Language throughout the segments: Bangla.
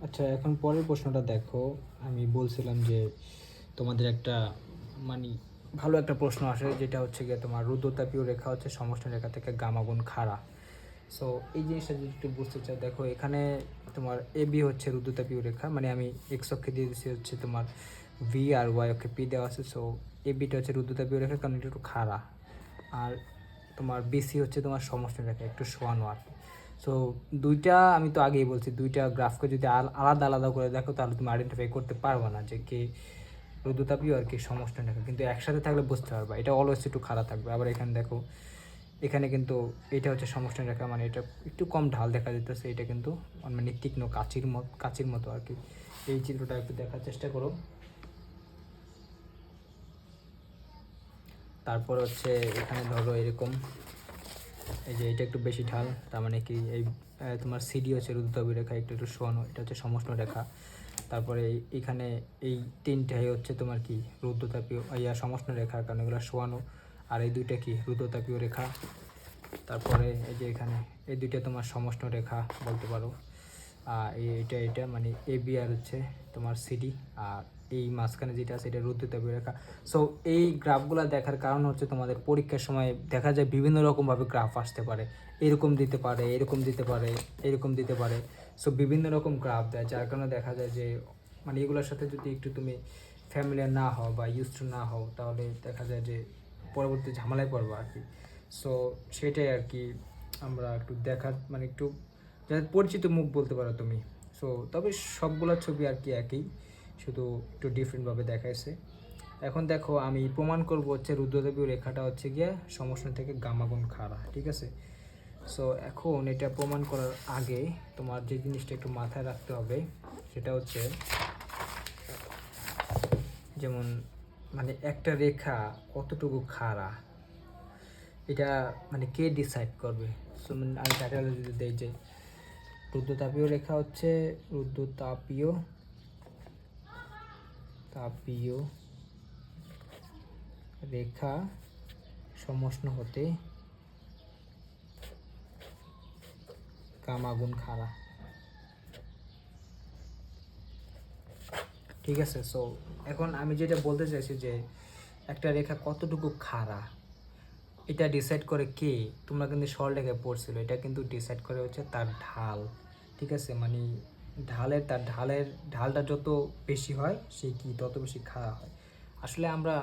আচ্ছা, এখন পরের প্রশ্নটা দেখো। আমি বলছিলাম যে তোমাদের একটা মানে ভালো একটা প্রশ্ন আসে, যেটা হচ্ছে গিয়ে তোমার রুদ্রতাপীয় রেখা হচ্ছে সমষ্টি রেখা থেকে গামা গুণ খাড়া। সো এই জিনিসটা যদি একটু বুঝতে চাও, দেখো এখানে তোমার এ বি হচ্ছে রুদ্রতাপীয় রেখা, মানে আমি এক্স অক্ষে দিয়ে দিচ্ছি হচ্ছে তোমার ভি, আর ওয়াই অক্ষে পি দেওয়া আছে। সো এ বিটা হচ্ছে রুদ্রতাপীয় রেখা, কারণ এটা একটু খাড়া। আর তোমার বিসি হচ্ছে তোমার সমষ্টি রেখা, একটু শোয়ানো আর কি। সো দুইটা আমি তো আগেই বলছি, দুইটা গ্রাফকে যদি আলাদা আলাদা করে দেখো তাহলে তুমি আইডেন্টিফাই করতে পারবে না যে কে রুদ্রতাপীয় আর কি সমষ্টি রেখা, কিন্তু একসাথে থাকলে বুঝতে পারবা। এটা অলওয়েজ একটু খারাপ থাকবে। আবার এখানে দেখো, এখানে কিন্তু এটা হচ্ছে সমষ্টি রেখা, মানে এটা একটু কম ঢাল দেখা যেতেছে, এটা কিন্তু মানে তীক্ষ্ণ কাচির মতো আর কি। এই চিত্রটা একটু দেখার চেষ্টা করো। তারপর হচ্ছে এখানে ধরো এরকম, এই যে এটা একটু বেশি ঢাল, তার মানে কি এই তোমার সিডি হচ্ছে রুদ্রতাপীয় রেখা, একটু একটু শোয়ানো, এটা হচ্ছে সমষ্ণ রেখা। তারপরে এখানে এই তিনটাই হচ্ছে তোমার কি রুদ্রতাপীয় সমষ্ণ রেখা, কারণ এগুলো শোয়ানো। আর এই দুইটা কি রুদ্রতাপীয় রেখা। তারপরে এই যে এখানে এই দুইটা তোমার সমষ্ণ রেখা বলতে পারো। এটা মানে এ বি আর হচ্ছে তোমার সিডি, আর এই মাঝখানে যেটা আছে এটা রুদ্রতাপীয় রেখা। সো এই গ্রাফগুলো দেখার কারণ হচ্ছে তোমাদের পরীক্ষার সময় দেখা যায় বিভিন্ন রকমভাবে গ্রাফ আসতে পারে, এরকম দিতে পারে, এরকম দিতে পারে, এরকম দিতে পারে। সো বিভিন্ন রকম গ্রাফ দেয়, যার কারণে দেখা যায় যে মানে এগুলোর সাথে যদি একটু তুমি ফ্যামিলিয়ার না হও বা ইউজ টু না হও, তাহলে দেখা যায় যে পরবর্তী ঝামেলায় পড়বা আর কি। সো সেটাই আর কি, আমরা একটু দেখার মানে একটু যাদের পরিচিত মুখ বলতে পারো তুমি। সো তবে সবগুলো ছবি আর কি একই, শুধু একটু ডিফারেন্টভাবে দেখাইছে। এখন দেখো আমি প্রমাণ করব হচ্ছে রুদ্রতাপীয় রেখাটা হচ্ছে গিয়ে সমষ্ণ থেকে গামা গুণ খাড়া, ঠিক আছে? সো এখন এটা প্রমাণ করার আগে তোমার যে জিনিসটা একটু মাথায় রাখতে হবে সেটা হচ্ছে, যেমন মানে একটা রেখা কতটুকু খাড়া, এটা মানে কে ডিসাইড করবে? সো আমি টাইটেল যদি দেই যে রুদ্রতাপীয় রেখা হচ্ছে রুদ্রতাপীয় তাপীয় রেখা সমষ্ণ হতে গামা গুণ খাড়া, ঠিক আছে? সো এখন আমি যেটা বলতে চাইছি যে একটা রেখা কতটুকু খাড়া, এটা ডিসাইড করে কে? তোমরা কিন্তু সরলরেখায় পড়ছিল, এটা কিন্তু ডিসাইড করে হচ্ছে তার ঢাল, ঠিক আছে? মানে ঢালটা যত বেশি হয় সে কি তত বেশি খাড়া হয়। আসলে আমরা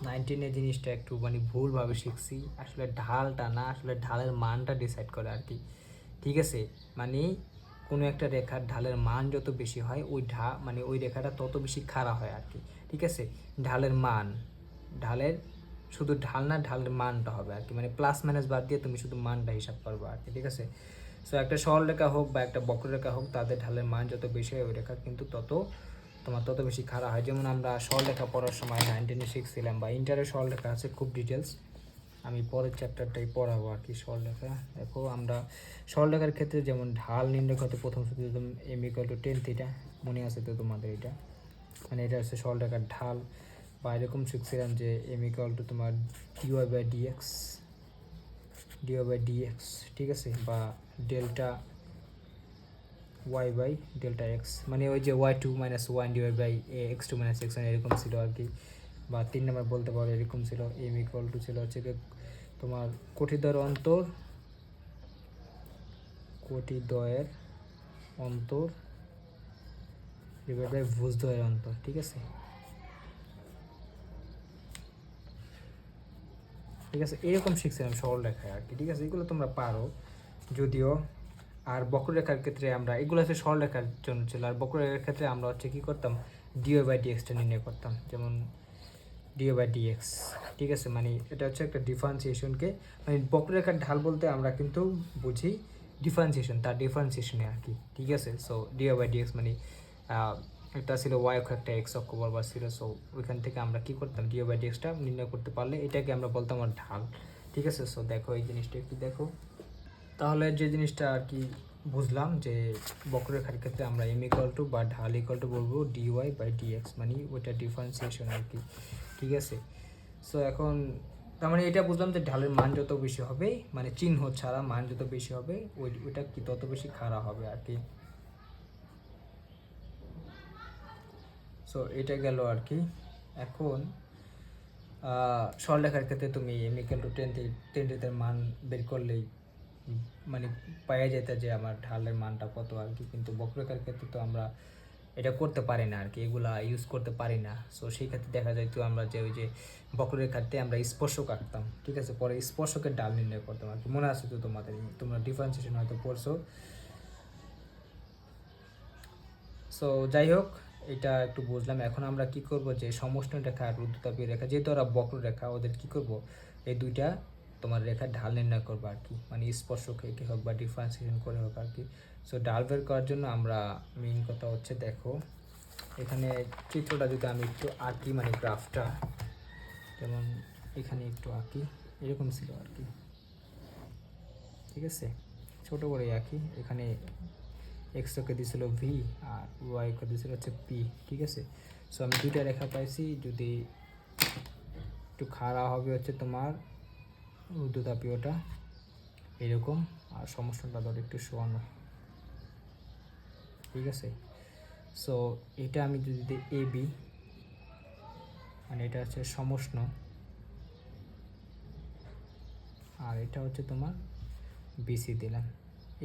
19 জিনিসটা একটু মানে ভুলভাবে শিখছি, আসলে ঢালটা না, আসলে ঢালের মানটা ডিসাইড করে আর কি, ঠিক আছে? মানে কোনো একটা রেখার ঢালের মান যত বেশি হয় মানে ওই রেখাটা তত বেশি খাড়া হয় আর কি, ঠিক আছে? ঢালের মান, ঢালের শুধু ঢাল না, ঢালের মানটা হবে আর কি, মানে প্লাস মাইনাস বাদ দিয়ে তুমি শুধু মানটা হিসাব করবে আর কি, ঠিক আছে? সো একটা সরলরেখা হোক বা একটা বক্ররেখা হোক, তাদের ঢালের মান যত বেশি হয় ওই রেখা কিন্তু তত বেশি খাড়া হয়। যেমন আমরা সরলরেখা পড়ার সময় 19 শিখছিলাম, বা ইন্টারের সরলরেখা আছে খুব ডিটেলস, আমি পরের চ্যাপ্টারটাই পড়াবো আর কি সরলরেখা। দেখো আমরা সরলরেখার ক্ষেত্রে যেমন ঢাল নির্ণয় করতে প্রথম সূত্র দিতাম m = 10 থিটা, মনে আছে তো তোমাদের এটা? মানে এটা হচ্ছে সরলরেখার ঢাল। বা এরকম শিখছিলাম যে m = তোমার dy/dx, ঠিক আছে? বা ডেল্টা y/Δx, মানে ওই যে y2 - 1 x2 - x1 এরকম ছিল আর কি। বা 3 নম্বর বলতে পারো এরকম ছিল, m = ছিল হচ্ছে তোমার কোটিদ্বয়ের অন্তর ভুজদ্বয়ের অন্তর, ঠিক আছে? ঠিক আছে, এরকম শিখছিলাম সরলরেখায় আর কি, ঠিক আছে? এগুলো তোমরা পারো যদিও। আর বক্ররেখার ক্ষেত্রে আমরা, এগুলো হচ্ছে সরলরেখার জন্য ছিল, আর বক্ররেখার ক্ষেত্রে আমরা হচ্ছে কী করতাম, dy/dxটা নির্ণয় করতাম, যেমন dy/dx, ঠিক আছে? মানে এটা হচ্ছে একটা ডিফারেন্সিয়েশনকে, মানে বক্ররেখার ঢাল বলতে আমরা কিন্তু বুঝি ডিফারেন্সিয়েশন, তার ডিফারেন্সিয়েশনে আর কি, ঠিক আছে? সো dy/dx মানে একটা ছিল y অক্ষ, একটা x অক্ষ বরাবর ছিল। সো ওইখান থেকে আমরা কি করতাম, dy/dxটা নির্ণয় করতে পারলে এটাকে আমরা বলতাম আমার ঢাল, ঠিক আছে? সো দেখো এই জিনিসটা একটু দেখো, তাহলে যে জিনিসটা আর কি বুঝলাম যে বক্ররেখার ক্ষেত্রে আমরা m = বা ঢাল বলবো dy/dx, মানে ওইটা ডিফারেন্সিয়েশন আর কি, ঠিক আছে? সো এখন তার মানে এটা বুঝলাম যে ঢালের মান যত বেশি হবে, মানে চিহ্ন ছাড়া মান যত বেশি হবে ওইটা কি তত বেশি খাড়া হবে আর কি। সো এটা গেল আর কি। এখন সরলরেখার ক্ষেত্রে তুমি m = 10 মান বের করলেই মানে পাওয়া যেত যে আমার ঢালের মানটা কত আর কি। কিন্তু বক্ররেখার ক্ষেত্রে তো আমরা এটা করতে পারি না আর কি, এগুলা ইউজ করতে পারি না। সো সেই ক্ষেত্রে দেখা যায় তো আমরা যে ওই যে বক্ররেখাতে আমরা স্পর্শক আঁকতাম, ঠিক আছে, পরে স্পর্শকের ঢাল নির্ণয় করতাম আর কি। মনে আছে তো তোমাদের, তোমরা ডিফারেন্সিয়েশন হয়তো পড়ছো। সো যাই হোক, এটা একটু বুঝলাম। এখন আমরা কি করব যে সমষ্টি রেখা আর ঊর্ধ্বতাপীয় রেখা, যেহেতু ওরা বক্ররেখা, ওদের কি করব এই দুইটা তোমার রেখার ঢাল নির্ণয় করবো আর কি, মানে স্পর্শক এঁকে হোক বা ডিফারেন্সিয়েশন করে হোক আর কি। সো ঢাল বের করার জন্য আমরা মেইন কথা হচ্ছে, দেখো এখানে চিত্রটা যদি আমি একটু আঁকি, মানে গ্রাফটা যেমন এখানে একটু আঁকি, এরকম ছিল আর কি, ঠিক আছে, ছোটো করে আঁকি। এখানে এক্স ওকে দিয়েছিল ভি আর ওয়াই ওকে দিয়েছিল হচ্ছে পি, ঠিক আছে। সো আমি দুইটা রেখা পাইছি, যদি একটু খাড়া হবে হচ্ছে তোমার ঊর্ধ্বতাপীয়টা এরকম, আর সমষ্টিটা ধর একটু শোয়ানো, ঠিক আছে। সো এটা আমি যদি দিই এ বি, মানে এটা হচ্ছে সমষ্ণ, আর এটা হচ্ছে তোমার বিসি দিলাম।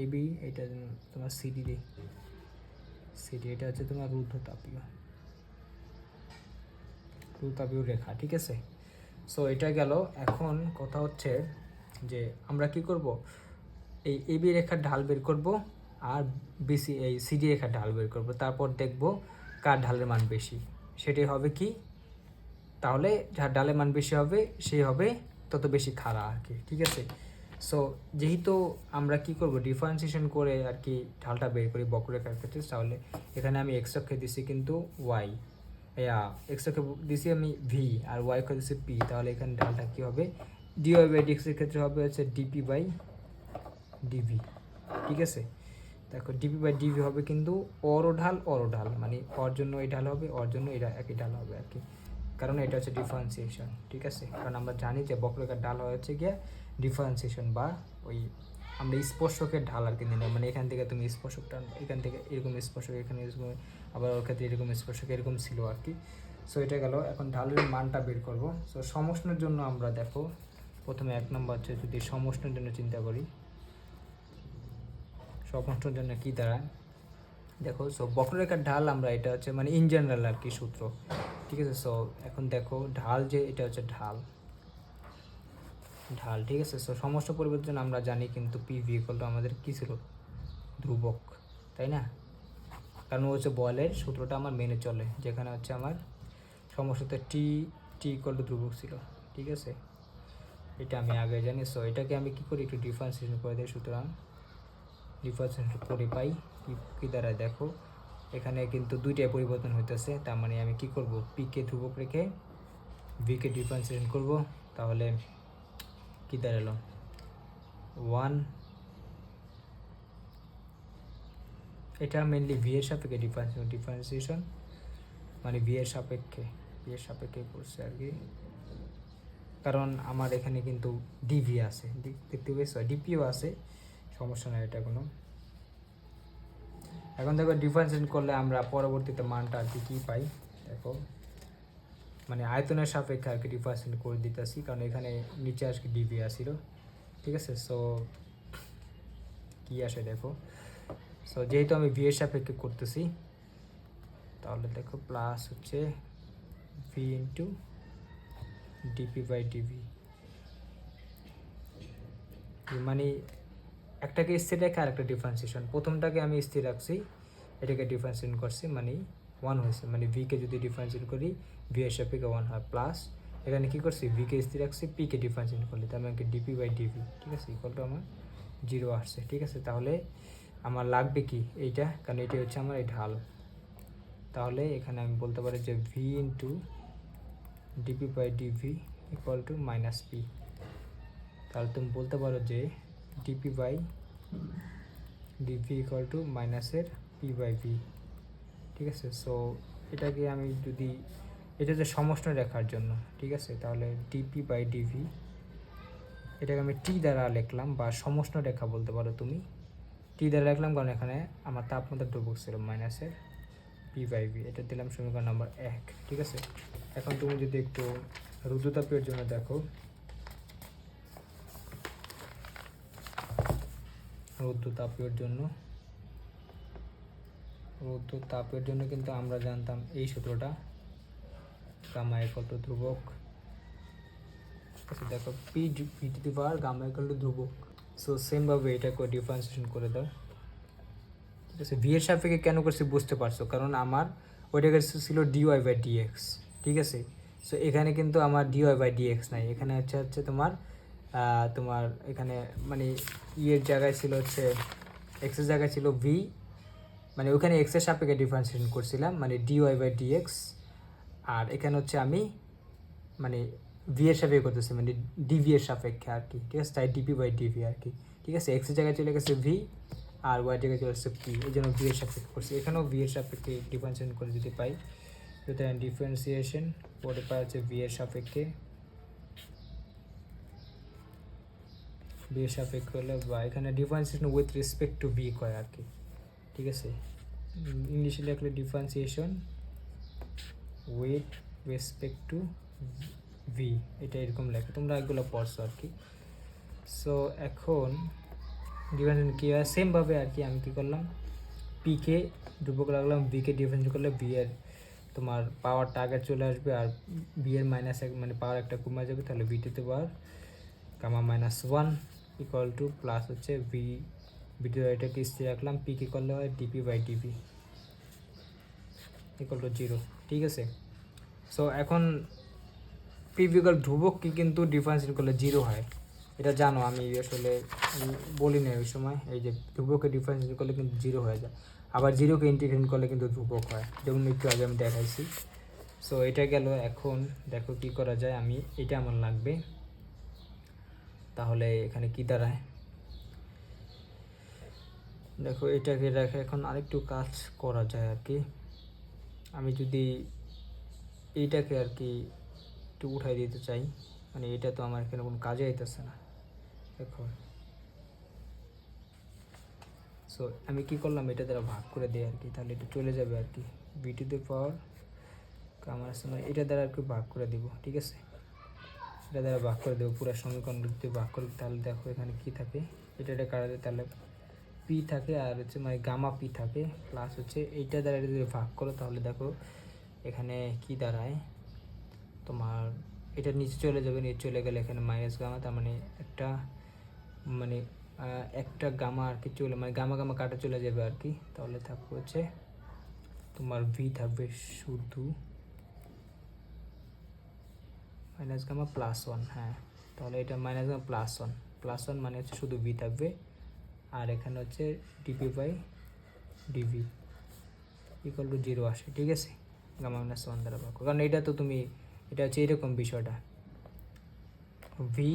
এ বি এটা তোমার সিডি দিই, সিডি এটা হচ্ছে তোমার ঊর্ধ্বতাপীয় রেখা, ঠিক আছে। সো এটা গেল। এখন কথা হচ্ছে যে আমরা কি করব, এই এবি রেখার ঢাল বের করব আর বিসি এই সিডি রেখার ঢাল বের করব, তারপর দেখব কার ঢালের মান বেশি, সেটাই হবে কি, তাহলে যার ঢালের মান বেশি হবে সেই হবে তত বেশি খাড়া আর কি, ঠিক আছে। সো যেহেতু আমরা কি করব ডিফারেন্সিয়েশন করে আর কি ঢালটা বের করি বক্ররেখার ক্ষেত্রে, তাহলে এখানে আমি এক্স অক্ষে দিছি কিন্তু ওয়াই, এক্স অক্ষে দিছি আমি ভি আর ওয়াই অক্ষে দিছি পি, তাহলে এখানে ঢালটা কি হবে, ডিওয়াই বাই ডিএক্স এর ক্ষেত্রে হবে হচ্ছে ডিপি বাই ডিভি, ঠিক আছে। দেখো ডিপি বাই ডিভি হবে কিন্তু অরও ঢাল, মানে ওর জন্য এই ঢাল হবে, ওর জন্য এটা একই ঢাল হবে আর কি, কারণ এটা হচ্ছে ডিফারেন্সিয়েশন, ঠিক আছে। কারণ আমরা জানি যে বক্ররেখার ঢাল হচ্ছে গিয়ে ডিফারেন্সিয়েশন বা ওই আমরা স্পর্শকের ঢাল আর কি নিলাম, মানে এখান থেকে তুমি স্পর্শকটা এখান থেকে এরকম স্পর্শক, এখানে আবার ওর ক্ষেত্রে এরকম স্পর্শক এরকম ছিল আর কি। সো এটা গেল। এখন ঢালের মানটা বের করব। সো সমষ্টির জন্য আমরা দেখো প্রথমে 1 নম্বর হচ্ছে যদি সমষ্টির জন্য চিন্তা করি, সমষ্টির জন্য কি দাঁড়ায় দেখো। সো বক্ররেখার ঢাল আমরা এটা হচ্ছে মানে ইন জেনারেল আর কি সূত্র, ঠিক আছে। সো এখন দেখো ঢাল যে এটা হচ্ছে ঢাল, ঠিক আছে। সো সমষ্টি পরিবর্তন আমরা জানি কিন্তু পিভি ইকুয়াল টু আমাদের কী ছিল, ধ্রুবক, তাই না। কারণ হচ্ছে বলের সূত্রটা আমার মেনে চলে, যেখানে হচ্ছে আমার সমষ্টিতে টি ইকুয়াল টু ধ্রুবক ছিল, ঠিক আছে, এটা আমি আগে জানি। সো এটাকে আমি কী করি, একটু ডিফারেন্সিয়েশন করে দিই। সুতরাং ডিফারেন্সিয়েশন করে পাই কী দ্বারা, দেখো এখানে কিন্তু দুইটাই পরিবর্তন হইতেছে, তার মানে আমি কি করব, পিকে ধ্রুবক রেখে ভিকে ডিফারেন্সিয়েশন করব, তাহলে কী দাঁড়ালো 1, এটা মেনলি ভি এর সাপেক্ষে ডিফারেন্সিয়েশন মানে ভি এর সাপেক্ষে করছে আর কি, কারণ আমার এখানে কিন্তু ডিভি আছে, দেখতে পেয়েছো, ডিপিও আছে, সমস্যা নয় এটা কোনো। এখন দেখো ডিফারেন্সিয়েশন করলে আমরা পরবর্তীতে মানটা আর কি কী পাই, দেখো মানে আয়তনের সাপেক্ষে আর কি ডিফারেন্সিয়েশন করে দিতেছি, কারণ এখানে নিচে আজকে ডিভি আসছিল, ঠিক আছে। সো কী আসে দেখো, সো যেহেতু আমি ভি এর সাপেক্ষে করতেছি, তাহলে দেখো প্লাস হচ্ছে v into DP by d v, মানে একটাকে স্থির রেখে আরেকটা ডিফারেন্সিয়েশন, প্রথমটাকে আমি স্থির রাখছি, এটাকে ডিফারেন্সিয়েশন করছি, মানে 1 হয়েছে, মানে ভিকে যদি ডিফারেন্সিয়েট করি ভি এর সাপেক্ষে 1 হয়, প্লাস এখানে কী করছি, ভিকে স্থির রাখছি, পিকে ডিফারেন্সিয়েট করলে তার মানে ডিপি বাই ডিভি, ঠিক আছে, ইকুয়াল টু আমার 0 আসছে, ঠিক আছে। তাহলে আমার লাগবে কি এইটা, কারণ এটাই হচ্ছে আমার এই ঢাল, তাহলে এখানে আমি বলতে পারি যে V into DP by DV equal to minus P, তাহলে তুমি বলতে পারো যে DP by DV equal to মাইনাসের পি বাই ভি, ঠিক আছে। সো এটাকে আমি যদি এটা যে সমষ্টি রেখার জন্য, ঠিক আছে, তাহলে ডিপি বাই ডিভি এটাকে আমি টি দ্বারা লিখলাম, বা সমষ্টি রেখা বলতে পারো তুমি, টি দ্বারা লিখলাম, কারণ এখানে আমার তাপমাত্রা ধ্রুবক ছিল মাইনাসের পি/ভি, এটা দিলাম সমীকরণ নাম্বার 1, ঠিক আছে। এখন তুমি যদি একটু রুদ্ধতাপীয়র জন্য দেখো, রুদ্ধতাপীয়র জন্য কিন্তু আমরা জানতাম এই সূত্রটা, গামা ইকুয়াল টু ধ্রুবক। আচ্ছা দেখো, P to the power gamma equal to ধ্রুবক। সো সেমভাবে এটাকে ডিফারেন্সিয়েশন করে দাও, ঠিক আছে। ভি এর সাপেক্ষে কেন করছি বুঝতে পারছো, কারণ আমার ওইটা ছিল dy/dx, ঠিক আছে। সো এখানে কিন্তু আমার dy/dx নাই, এখানে হচ্ছে তোমার এখানে মানে ইয়ের জায়গায় ছিল হচ্ছে এক্সের জায়গায় ছিল ভি, মানে ওখানে এক্সের সাপেক্ষে ডিফারেন্সিয়েশন করছিলাম, মানে dy/dx। আর এখানে হচ্ছে আমি মানে ভি এর সাপেক্ষে করতেছি, মানে ডিভি এর সাপেক্ষে আর কি, ঠিক আছে। তাই dp/dv আর কি, ঠিক আছে। এক্সের জায়গায় চলে গেছে ভি আর ওয়াই জায়গায় চলে আসছে পি, এই জন্য ভি এর সাপেক্ষে করছি। এখানেও ভি এর সাপেক্ষে ডিফারেন্সিয়েশন করে যদি পাই, সুতরাং ডিফারেন্সিয়েশন করে পাওয়া হচ্ছে ভি এর সাপেক্ষে, ভি এর সাপেক্ষে হলে বা এখানে differentiation with respect to V কয় আর কি, ঠিক আছে। ইংলিশে লিখলে differentiation with respect to V, এটা এরকম লেখে, তোমরা এগুলো পড়ছো আর কি। সো এখন ডিফারেন্সিয়েশন কী হয়, সেমভাবে আর কি আমি কী করলাম, পিকে ধ্রুবক রাখলাম, ভিকে ডিফারেন্সিয়েশন করলে ভি এর তোমার পাওয়ারটা আগে চলে আসবে, আর ভি এর -1 মানে পাওয়ার একটা কমে যাবে, তাহলে V to the power gamma -1 equal to plus হচ্ছে ভি টু এটাকে স্থির রাখলাম, পি কে করলে হয় dp/dv ইকুয়াল টু 0, ঠিক আছে। সো এখন পিভিকাল ধ্রুবক কি কিন্তু ডিফারেন্সিয়েট করলে 0 হয়, এটা জানো, আমি আসলে বলি না ওই সময়। এই যে ধ্রুবকে ডিফারেন্সিয়েট করলে কিন্তু 0 হয়ে যায়, আবার 0কে ইন্টিগ্রেট করলে কিন্তু ধ্রুবক হয়, যেমন একটু আগে আমি দেখাইছি। সো এটা গেল। এখন দেখো কি করা যায়, আমি এটা আমার লাগবে, তাহলে এখানে কি দাঁড়ায় দেখো, এটাকে রেখে এখন আরেকটু কাজ করা যায় আর কি। আমি যদি এইটাকে আর কি একটু উঠাই দিতে চাই, মানে এটা তো আমার এখানে কোনো কাজে আইতেছে না দেখো। সো আমি কি করলাম, এটা দ্বারা ভাগ করে দিই আর কি, তাহলে এটা চলে যাবে আর কি, ভি টু দি পাওয়ার আমার সময় এটা দ্বারা আর কি ভাগ করে দিব, ঠিক আছে। এটা দ্বারা ভাগ করে দেবো, পুরো সমীকরণ যদি ভাগ করি, তাহলে দেখো এখানে কি থাকে, এটা কাটা যায়, তাহলে পি থাকে আর হচ্ছে মানে গামা পি থাকে, প্লাস হচ্ছে এইটা দ্বারা যদি ভাগ করো, তাহলে দেখো এখানে কি দাঁড়ায় তোমার, এটা নিচে চলে যাবে, নিচে চলে গেলে এখানে মাইনাস গামা, তার মানে মানে একটা গামা আর কি চলে, মানে গামা গামা কাটা চলে যাবে আর কি, তাহলে থাকবে হচ্ছে তোমার ভি থাকবে শুধু মাইনাস গামা +1, হ্যাঁ, তাহলে এটা মাইনাস গামা +1 মানে হচ্ছে শুধু ভি থাকবে, আর এখানে হচ্ছে dp/dv ইকুয়াল টু 0 আসে, ঠিক আছে। গামা -1 দ্বারা ভাগ, কারণ এটা তো তুমি এটা হচ্ছে এরকম বিষয়টা, V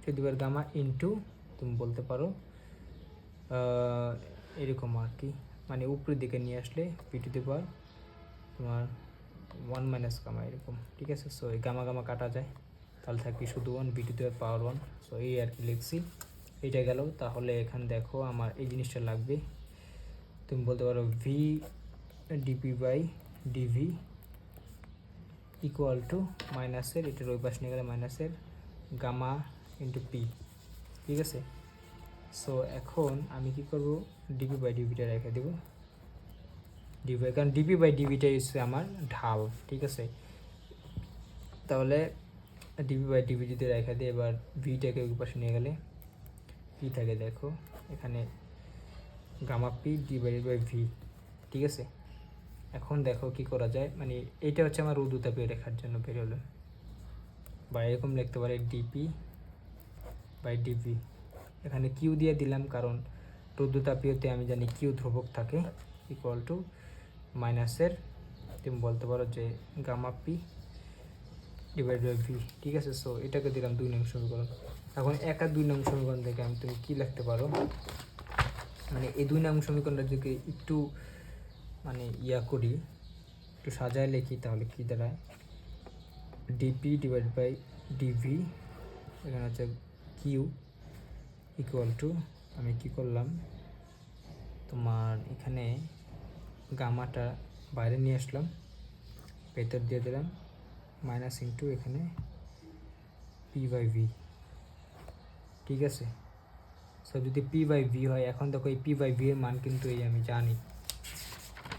to the power gamma into তুমি বলতে পারো এরকম আর কি, মানে উপরের দিকে নিয়ে আসলে ভি টু দি পাওয়ার তোমার 1 - গামা এরকম, ঠিক আছে। সো এই গামা গামা কাটা যায়, তাহলে থাকবে শুধু 1, V to the power 1। So এই আর কি লিখছি, এইটা গেল। তাহলে এখানে দেখো আমার এই জিনিসটা লাগবে, তুমি বলতে পারো ভি dp/dv ইকুয়াল টু মাইনাসের, এটার ওই পাশ নিয়ে গেলে মাইনাসের গামা ইন্টু পি, ঠিক আছে। সো এখন আমি কি করব, dp/dvটা রেখে দেবো ডিভি, কারণ dp/dvটাই হচ্ছে আমার ঢাল, ঠিক আছে। তাহলে dp/dv যদি রেখে দিই, এবার ভিটাকে ওই পাশে নিয়ে গেলে পি থাকে, দেখো এখানে গামা পি /v, ঠিক আছে। এখন দেখো কি করা যায়, মানে এটা হচ্ছে আমার রুদ্ধতাপীয় রেখার জন্য বের হলো, বা এরকম লিখতে পারে dp/dv, এখানে কিউ দিয়ে দিলাম, কারণ রুদ্ধতাপীয়তে আমি জানি কিউ ধ্রুবক থাকে, ইকুয়াল টু মাইনাসের তুমি বলতে পারো যে গামা পি /v, ঠিক আছে। সো এটাকে দিলাম 2 নং সমীকরণ। এখন 1 আর 2 নং সমীকরণ থেকে তুমি কি লিখতে পারো, মানে এই 2 নং সমীকরণটা যদি একটু মানে করি, একটু সাজায় লিখি, তাহলে কি দাঁড়ায়, dp/dv এখানে হচ্ছে কিউ ইকুয়াল টু, আমি কি করলাম তোমার এখানে গামাটা বাইরে নিয়ে আসলাম, ভেতর দিয়ে দিলাম মাইনাস ইন্টু এখানে p/v, ঠিক আছে। সো যদি p/v হয়, এখন দেখো এই p/v এর মান কিন্তু এই আমি জানি,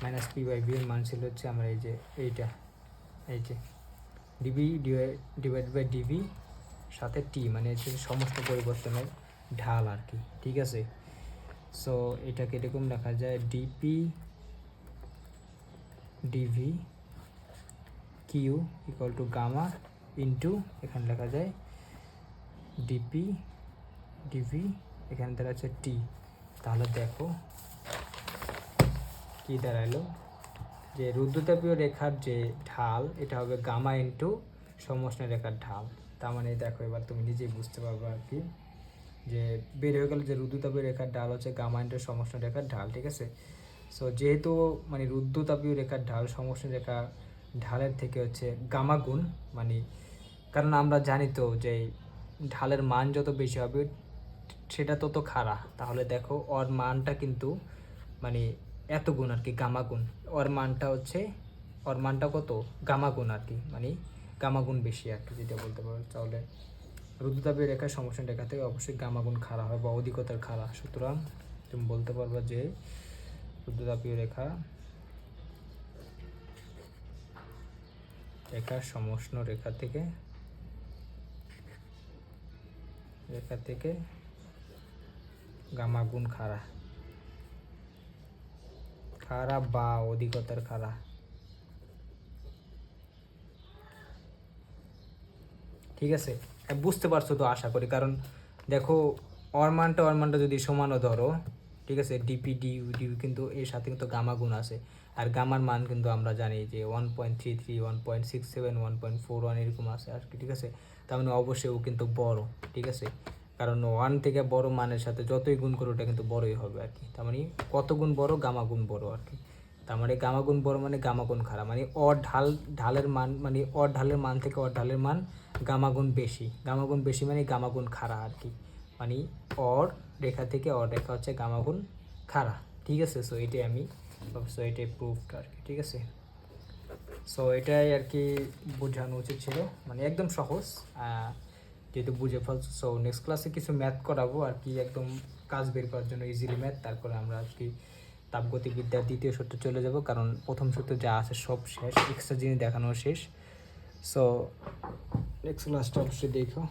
মাইনাস p/v এর মান ছিল হচ্ছে আমার এই যে এইটা, এই যে ডিবি ডিভাইড বাই ডিভি সাথে টি, মানে হচ্ছে সমস্ত পরিবর্তনের ঢাল আর কি, ঠিক আছে। সো এটাকে এরকম লেখা যায় DP DV Q equal to gamma into এখানে লেখা যায় ডিপি ডিভি, এখানে দাঁড়াচ্ছে টি। তাহলে দেখো কি দাঁড়ালো, যে রুদ্রতাপীয় রেখার যে ঢাল এটা হবে গামা ইন্টু সমষ্ণ রেখার ঢাল। তার মানে দেখো এবার তুমি নিজেই বুঝতে পারবে আর কি, যে বের হয়ে গেল যে রুদ্রতাপীয় রেখার ঢাল হচ্ছে গামা ইন্টু সমষ্ণ রেখার ঢাল, ঠিক আছে। সো যেহেতু মানে রুদ্রতাপীয় রেখার ঢাল সমষ্ণ রেখা ঢালের থেকে হচ্ছে গামা গুণ, মানে কারণ আমরা জানি তো যে ঢালের মান যত বেশি হবে সেটা তত খাড়া, তাহলে দেখো ওর মানটা কিন্তু মানে এত গুণ আর কি, গামা গুণ। ওর মানটা কত, গামা গুণ আর কি, মানে গামা গুণ বেশি আর কি, যেটা বলতে পারো। তাহলে রুদ্রতাপীয় রেখা সমষ্ণ রেখা থেকে অবশ্যই গামা গুণ খাড়া হয় বা অধিকতর খাড়া। সুতরাং তুমি বলতে পারবা যে রুদ্রতাপীয় রেখা সমষ্ণ রেখা থেকে গামা গুণ খাড়া বা অধিকতর খাড়া, ঠিক আছে। বুঝতে পারছো তো আশা করি, কারণ দেখো ওর মানটা যদি সমানও ধরো, ঠিক আছে, ডিপি ডিউ কিন্তু এর সাথে কিন্তু গামা গুণ আছে, আর গামার মান কিন্তু আমরা জানি যে 1.33, 1.67, 1.41 এরকম আছে আর কি, ঠিক আছে। তার মানে অবশ্যই ও কিন্তু বড়, ঠিক আছে, কারণ 1 থেকে বড় মানের সাথে যতই গুণ করো ওটা কিন্তু বড়ই হবে আর কি। তার মানে কত গুণ বড়, গামা গুণ বড় আর কি। তার মানে গামা গুণ বড় মানে গামা গুণ খারাপ, মানে ঢালের মান, মানে ঢালের মান থেকে ঢালের মান গামা গুণ বেশি মানে গামা গুণ খাড়া আর কি, মানে রেখা থেকে রেখা হচ্ছে গামা গুণ খাড়া, ঠিক আছে। সো এটাই প্রুফড আর কি, ঠিক আছে। সো এটাই আর কি বোঝানো উচিত ছিল, মানে একদম সহজ, যেহেতু বুঝে ফেলছো। সো নেক্সট ক্লাসে কিছু ম্যাথ করাবো আর কি, একদম কাজ বের করার জন্য ইজিলি ম্যাথ। তারপরে আমরা আর কি তাপগতিবিদ্যার দ্বিতীয় সূত্র চলে যাব, কারণ প্রথম সূত্র যা আছে সব শেষ, এক্সট্রা জিনিস দেখানো শেষ। সো নেক্সট ক্লাসটা অবশ্যই দেখো।